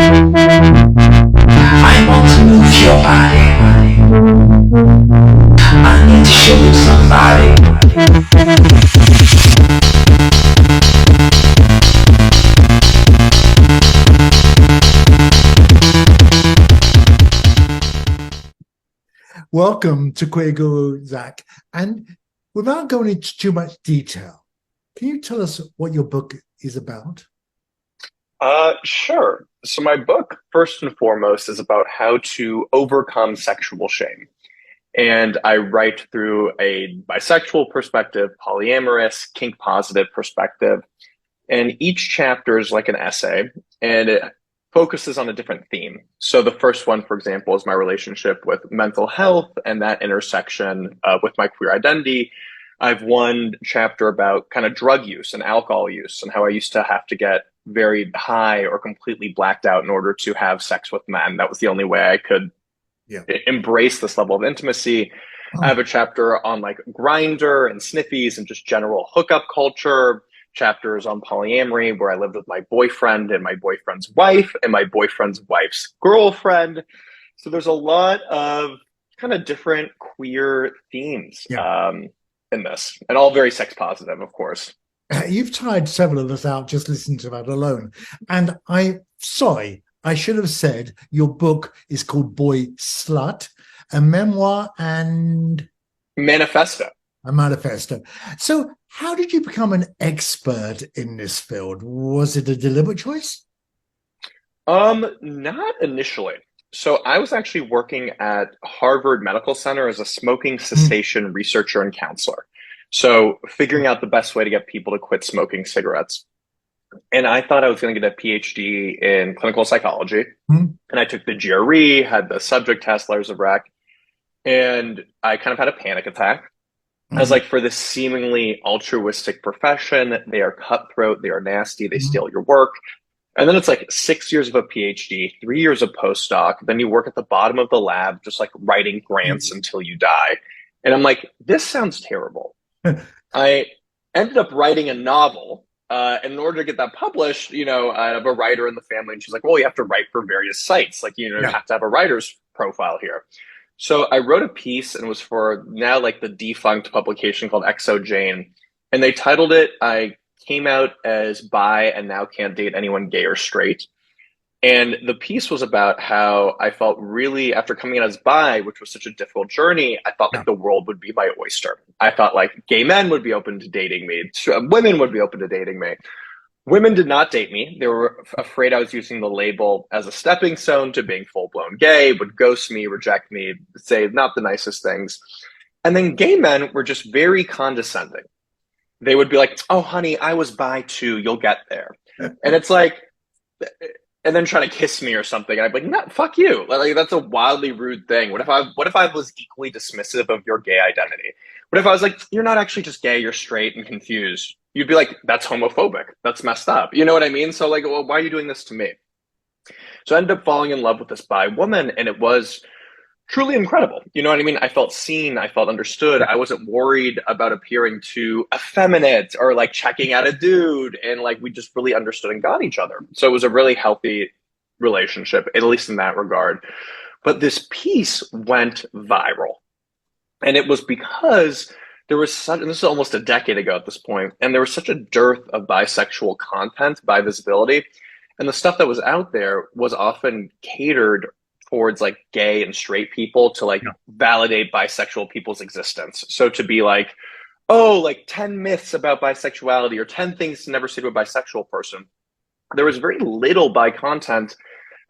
I want to move your body. I need to show you somebody. Welcome to Queerguru, Zach. And without going into too much detail, can you tell us what your book is about? Sure. So my book, first and foremost, is about how to overcome sexual shame. And I write through a bisexual perspective, polyamorous, kink positive perspective. And each chapter is like an essay, and it focuses on a different theme. So the first one, for example, is my relationship with mental health and that intersection with my queer identity. I've one chapter about kind of drug use and alcohol use and how I used to have to get very high or completely blacked out in order to have sex with men. That was the only way I could embrace this level of intimacy. I have a chapter on like Grindr and sniffies and just general hookup culture. Chapters on polyamory, where I lived with my boyfriend and my boyfriend's wife and my boyfriend's wife's girlfriend. So there's a lot of kind of different queer themes in this, and all very sex positive, of course. You've tired several of us out just listening to that alone. And I should have said your book is called Boy Slut, a memoir and manifesto. A manifesto. So how did you become an expert in this field? Was it a deliberate choice? Not initially. So I was actually working at Harvard Medical Center as a smoking cessation researcher and counselor. So figuring out the best way to get people to quit smoking cigarettes. And I thought I was going to get a PhD in clinical psychology. And I took the GRE, had the subject test, letters of rec, and I kind of had a panic attack. I was like, for this seemingly altruistic profession, they are cutthroat, they are nasty, they steal your work. And then it's like 6 years of a PhD, 3 years of postdoc. Then you work at the bottom of the lab, just like writing grants until you die. And I'm like, this sounds terrible. I ended up writing a novel. And in order to get that published, I have a writer in the family, and she's like, well, you have to write for various sites. Like, you have to have a writer's profile here. So I wrote a piece, and it was for now like the defunct publication called XO Jane. And they titled it, I came out as bi and now can't date anyone gay or straight. And the piece was about how I felt really, after coming out as bi, which was such a difficult journey, I thought like the world would be my oyster. I thought like gay men would be open to dating me. Women would be open to dating me. Women did not date me. They were afraid I was using the label as a stepping stone to being full-blown gay, would ghost me, reject me, say not the nicest things. And then gay men were just very condescending. They would be like, oh, honey, I was bi too. You'll get there. And it's like, and then try to kiss me or something. And I'd be like, no, fuck you. Like, that's a wildly rude thing. What if I was equally dismissive of your gay identity? What if I was like, you're not actually just gay, you're straight and confused? You'd be like, that's homophobic. That's messed up. You know what I mean? So like, well, why are you doing this to me? So I ended up falling in love with this bi woman, and it was truly incredible. You know what I mean? I felt seen. I felt understood. I wasn't worried about appearing too effeminate or like checking out a dude. And like, we just really understood and got each other. So it was a really healthy relationship, at least in that regard. But this piece went viral. And it was because there was such, and this is almost a decade ago at this point, and there was such a dearth of bisexual content, bi visibility. And the stuff that was out there was often catered towards like gay and straight people to like validate bisexual people's existence. So to be like, oh, like 10 myths about bisexuality or 10 things to never say to a bisexual person. There was very little bi content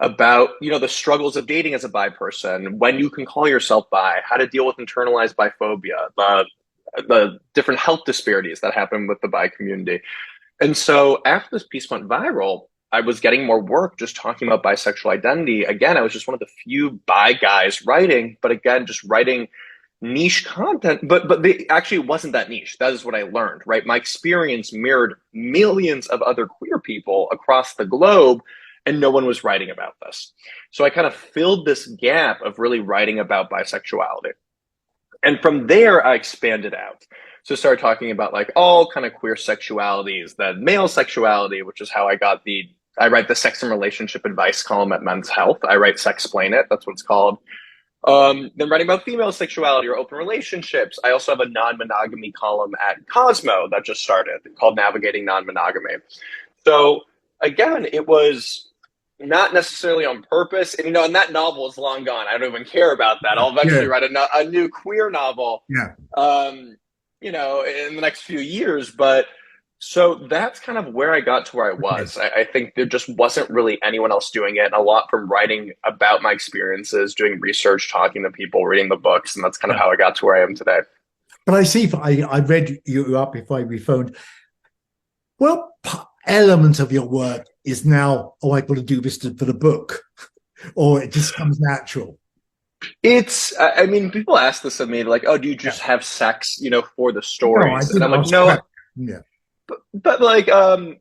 about, the struggles of dating as a bi person, when you can call yourself bi, how to deal with internalized biphobia, the different health disparities that happen with the bi community. And so after this piece went viral, I was getting more work just talking about bisexual identity. Again, I was just one of the few bi guys writing, but again, just writing niche content, but they actually wasn't that niche. That is what I learned, right? My experience mirrored millions of other queer people across the globe, and no one was writing about this. So I kind of filled this gap of really writing about bisexuality. And from there, I expanded out. So I started talking about like all kind of queer sexualities, then male sexuality, which is how I got the I write the sex and relationship advice column at Men's Health. I write Sexplain It. That's what it's called. Then writing about female sexuality or open relationships. I also have a non-monogamy column at Cosmo that just started called Navigating Non-Monogamy. So again, it was not necessarily on purpose. And, and that novel is long gone. I don't even care about that. I'll eventually write a new queer novel, in the next few years. But so that's kind of where I got to where I was. I think there just wasn't really anyone else doing it. And a lot from writing about my experiences, doing research, talking to people, reading the books. And that's kind of how I got to where I am today. But I see, I read you up before we phoned. Well, element of your work is now, I got to do this for the book, or it just comes natural. It's, I mean, people ask this of me, like, oh, do you just have sex, for the stories? No, and I'm like, no. Yeah. But like, I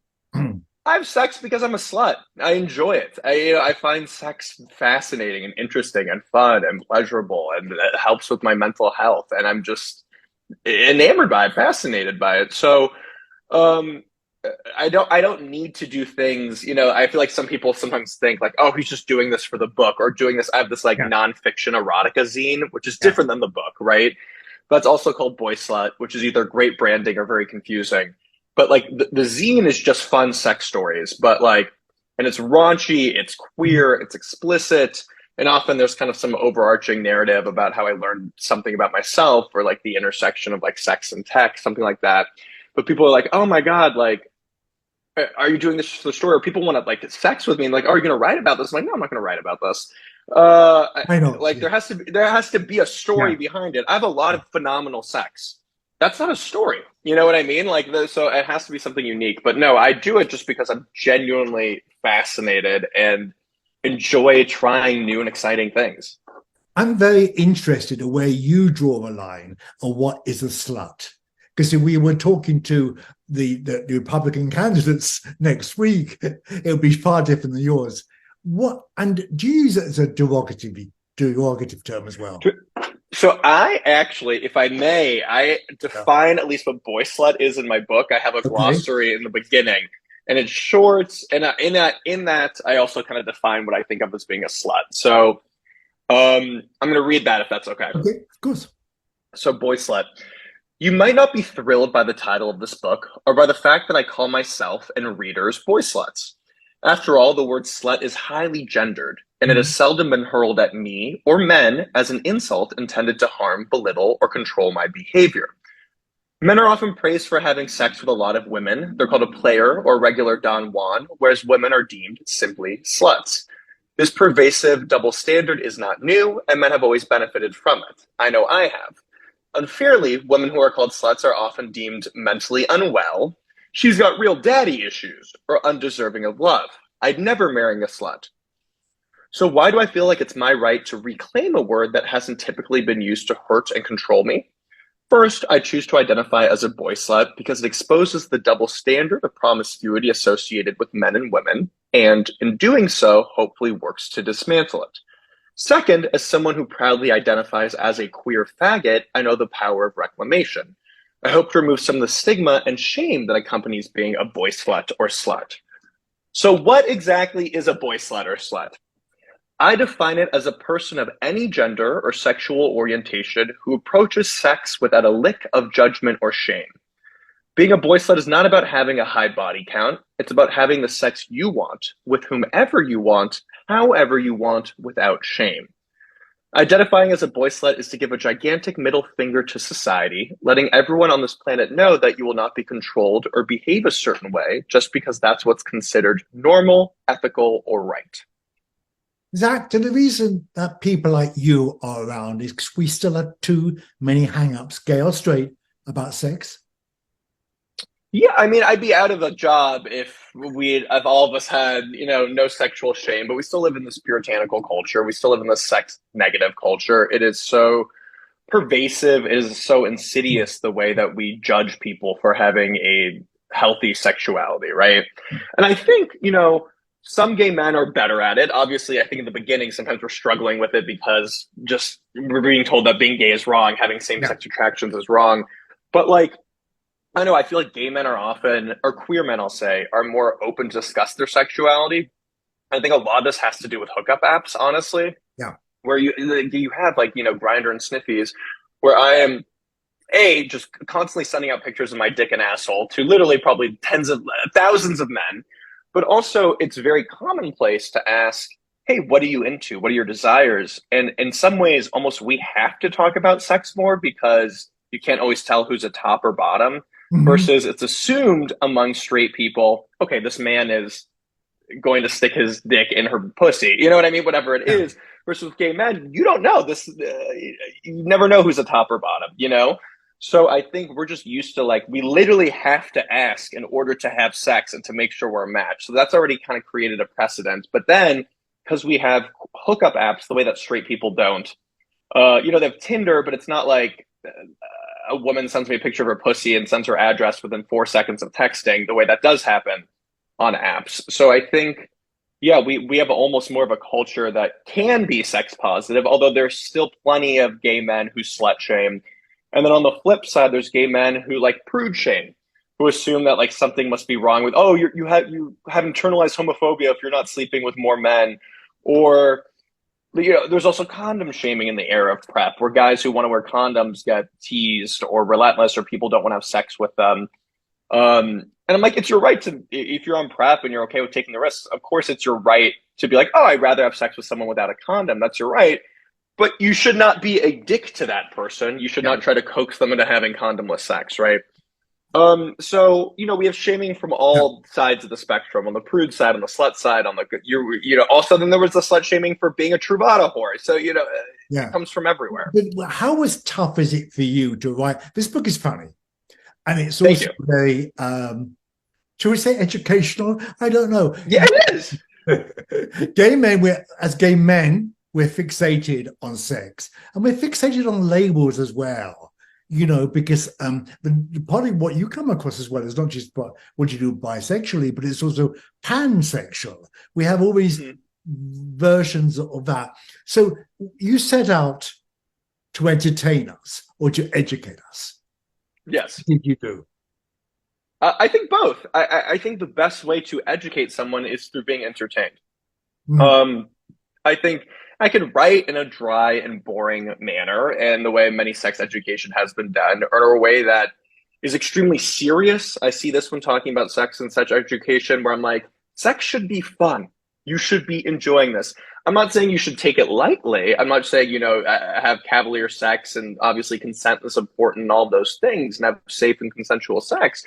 have sex because I'm a slut. I enjoy it. I find sex fascinating and interesting and fun and pleasurable, and it helps with my mental health. And I'm just enamored by it, fascinated by it. So, I don't need to do things, I feel like some people sometimes think like, oh, he's just doing this for the book or doing this. I have this nonfiction erotica zine, which is different than the book, right? But it's also called Boy Slut, which is either great branding or very confusing. But like the zine is just fun sex stories, but like, and it's raunchy, it's queer, it's explicit. And often there's kind of some overarching narrative about how I learned something about myself, or like the intersection of like sex and tech, something like that. But people are like, oh my God, like, are you doing this for the story? Or people want to like sex with me and like, are you going to write about this? I'm like, no, I'm not going to write about this. I know. Like there has to be a story behind it. I have a lot of phenomenal sex. That's not a story. You know what I mean? Like, so it has to be something unique. But no, I do it just because I'm genuinely fascinated and enjoy trying new and exciting things. I'm very interested in where you draw a line on what is a slut. Because if we were talking to the Republican candidates next week, it would be far different than yours. What, and do you use it as a derogative term as well? So I actually, if I may, I define at least what boy slut is in my book. I have a glossary in the beginning, and it's short. And in that, I also kind of define what I think of as being a slut. So I'm going to read that if that's okay. Okay, of course. So boy slut. You might not be thrilled by the title of this book or by the fact that I call myself and readers boy sluts. After all, the word slut is highly gendered, and it has seldom been hurled at me or men as an insult intended to harm, belittle, or control my behavior. Men are often praised for having sex with a lot of women. They're called a player or regular Don Juan, whereas women are deemed simply sluts. This pervasive double standard is not new, and men have always benefited from it. I know I have. Unfairly, women who are called sluts are often deemed mentally unwell. She's got real daddy issues, or undeserving of love. I'd never marry a slut. So why do I feel like it's my right to reclaim a word that hasn't typically been used to hurt and control me? First, I choose to identify as a boy slut because it exposes the double standard of promiscuity associated with men and women, and in doing so, hopefully works to dismantle it. Second, as someone who proudly identifies as a queer faggot, I know the power of reclamation. I hope to remove some of the stigma and shame that accompanies being a boy slut or slut. So what exactly is a boy slut or slut? I define it as a person of any gender or sexual orientation who approaches sex without a lick of judgment or shame. Being a boy slut is not about having a high body count. It's about having the sex you want, with whomever you want, however you want, without shame. Identifying as a boy slut is to give a gigantic middle finger to society, letting everyone on this planet know that you will not be controlled or behave a certain way just because that's what's considered normal, ethical, or right. Zach, the reason that people like you are around is because we still have too many hang-ups, gay or straight, about sex. Yeah, I mean, I'd be out of a job if all of us had, no sexual shame, but we still live in this puritanical culture. We still live in this sex negative culture. It is so pervasive. It is so insidious the way that we judge people for having a healthy sexuality, right? And I think, some gay men are better at it. Obviously, I think in the beginning, sometimes we're struggling with it because just we're being told that being gay is wrong, having same-sex attractions is wrong. But I know, I feel like gay men are often, or queer men, I'll say, are more open to discuss their sexuality. I think a lot of this has to do with hookup apps, honestly, Yeah. where you have like, Grindr and Sniffies, where I am just constantly sending out pictures of my dick and asshole to literally probably tens of thousands of men. But also, it's very commonplace to ask, hey, what are you into? What are your desires? And in some ways, almost we have to talk about sex more because you can't always tell who's a top or bottom, Mhm. versus it's assumed among straight people, okay, this man is going to stick his dick in her pussy. You know what I mean? Whatever it Yeah. is. Versus with gay men, you don't know this. You never know who's a top or bottom, So I think we're just used to like, we literally have to ask in order to have sex and to make sure we're a match. So that's already kind of created a precedent. But then because we have hookup apps, the way that straight people don't, they have Tinder, but it's not like a woman sends me a picture of her pussy and sends her address within 4 seconds of texting, the way that does happen on apps. So I think, yeah, we have almost more of a culture that can be sex positive, although there's still plenty of gay men who slut shame. And then on the flip side, there's gay men who like prude shame, who assume that like something must be wrong with, oh, you have internalized homophobia if you're not sleeping with more men. Or there's also condom shaming in the era of PrEP, where guys who want to wear condoms get teased or relentless, or people don't want to have sex with them. And I'm like, it's your right to, if you're on PrEP and you're okay with taking the risks, of course it's your right to be like, oh, I'd rather have sex with someone without a condom. That's your right. But you should not be a dick to that person. You should Yeah. not try to coax them into having condomless sex, right? So we have shaming from Yeah. all sides of the spectrum, on the prude side, on the slut side, on the also then there was the slut shaming for being a Truvada whore. So it Yeah. comes from everywhere. But how as tough is it for you to write? This book is funny, and it's Thank also you. very, shall we say, educational? I don't know. Yeah, it is. Gay men, as gay men, we're fixated on sex, and we're fixated on labels as well. Because the part of what you come across as well is not just what you do bisexually, but it's also pansexual. We have all these versions of that. So you set out to entertain us or to educate us. Yes. What did you do? I think both. I think the best way to educate someone is through being entertained. Mm. I think I could write in a dry and boring manner, and the way many sex education has been done, or a way that is extremely serious. I see this when talking about sex and sex education, where I'm like, sex should be fun. You should be enjoying this. I'm not saying you should take it lightly. I'm not saying, have cavalier sex, and obviously consent is important and all those things, and have safe and consensual sex.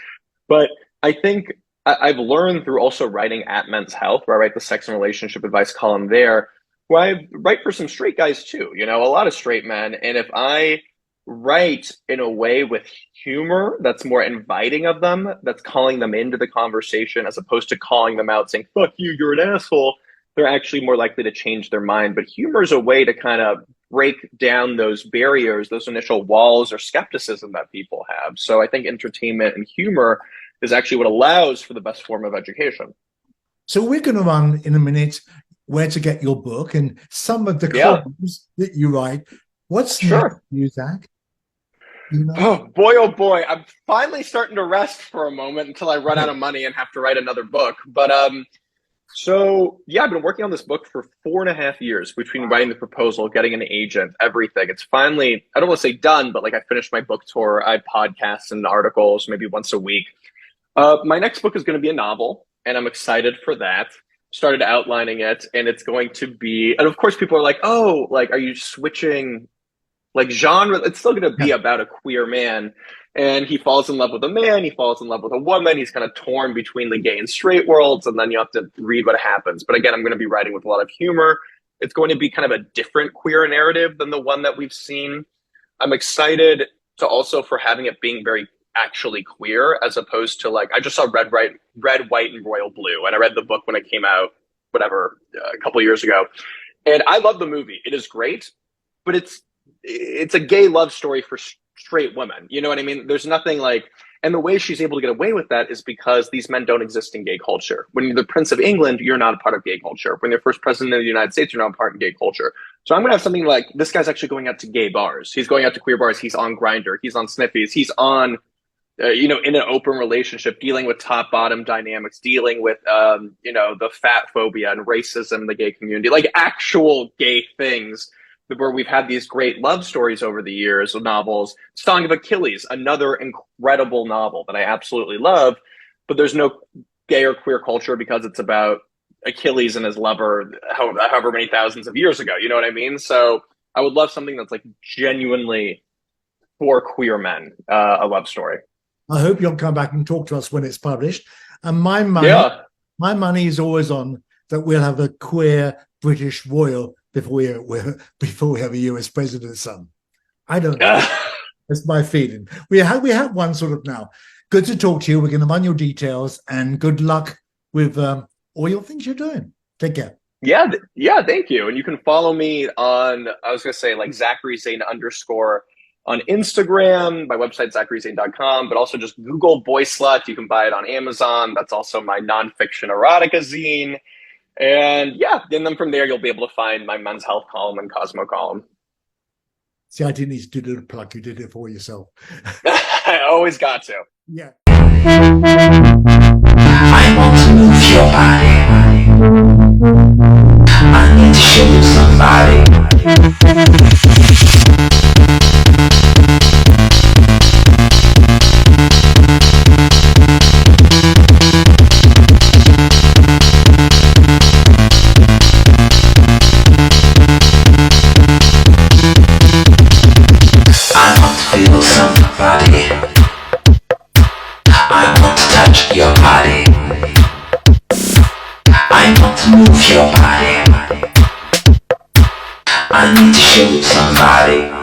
But I think I've learned through also writing at Men's Health, where I write the sex and relationship advice column there, where I write for some straight guys too, a lot of straight men. And if I write in a way with humor that's more inviting of them, that's calling them into the conversation, as opposed to calling them out saying, fuck you, you're an asshole, they're actually more likely to change their mind. But humor is a way to kind of break down those barriers, those initial walls or skepticism that people have. So I think entertainment and humor is actually what allows for the best form of education. So we're going to run in a minute where to get your book and some of the columns that you write. What's next for you, Zach? Oh boy, I'm finally starting to rest for a moment until I run out of money and have to write another book. But so yeah, I've been working on this book for 4.5 years, between writing the proposal, getting an agent, everything. It's finally, I don't want to say done, but like I finished my book tour. I have podcasts and articles maybe once a week. My next book is going to be a novel, and I'm excited for that. Started outlining it, and it's going to be, and of course people are like, oh, like, are you switching like genre? It's still going to be about a queer man, and he falls in love with a man, he falls in love with a woman, he's kind of torn between the gay and straight worlds, and then you have to read what happens. But again, I'm going to be writing with a lot of humor. It's going to be kind of a different queer narrative than the one that we've seen. I'm excited to also for having it being very actually queer, as opposed to like, I just saw Red, White, and Royal Blue, and I read the book when it came out, whatever, a couple of years ago, and I love the movie. It is great, but it's a gay love story for straight women. You know what I mean? There's nothing like, and the way she's able to get away with that is because these men don't exist in gay culture. When you're the Prince of England, you're not a part of gay culture. When you're first president of the United States, you're not a part of gay culture. So I'm going to have something like, this guy's actually going out to gay bars. He's going out to queer bars. He's on Grindr. He's on Sniffies. He's on in an open relationship, dealing with top bottom dynamics, dealing with, the fat phobia and racism in the gay community, like actual gay things, where we've had these great love stories over the years of novels. Song of Achilles, another incredible novel that I absolutely love, but there's no gay or queer culture because it's about Achilles and his lover, however many thousands of years ago. You know what I mean? So I would love something that's like genuinely for queer men, a love story. I hope you'll come back and talk to us when it's published. And my money is always on that we'll have a queer British royal before we have a US president, son. I don't know. That's my feeling. We have one sort of now. Good to talk to you. We're going to run your details, and good luck with all your things you're doing. Take care. Yeah, thank you. And you can follow me on, I was going to say, like Zachary Zane _ on Instagram, my website, zacharyzane.com, but also just Google Boy Slut. You can buy it on Amazon. That's also my nonfiction erotica zine. And then from there, you'll be able to find my men's health column and Cosmo column. See, I didn't need to do the plug. You did it for yourself. I always got to. Yeah. I want to move your body. I need to show you somebody. I want to feel somebody. I want to touch your body. I want to move your body. I need to show you somebody.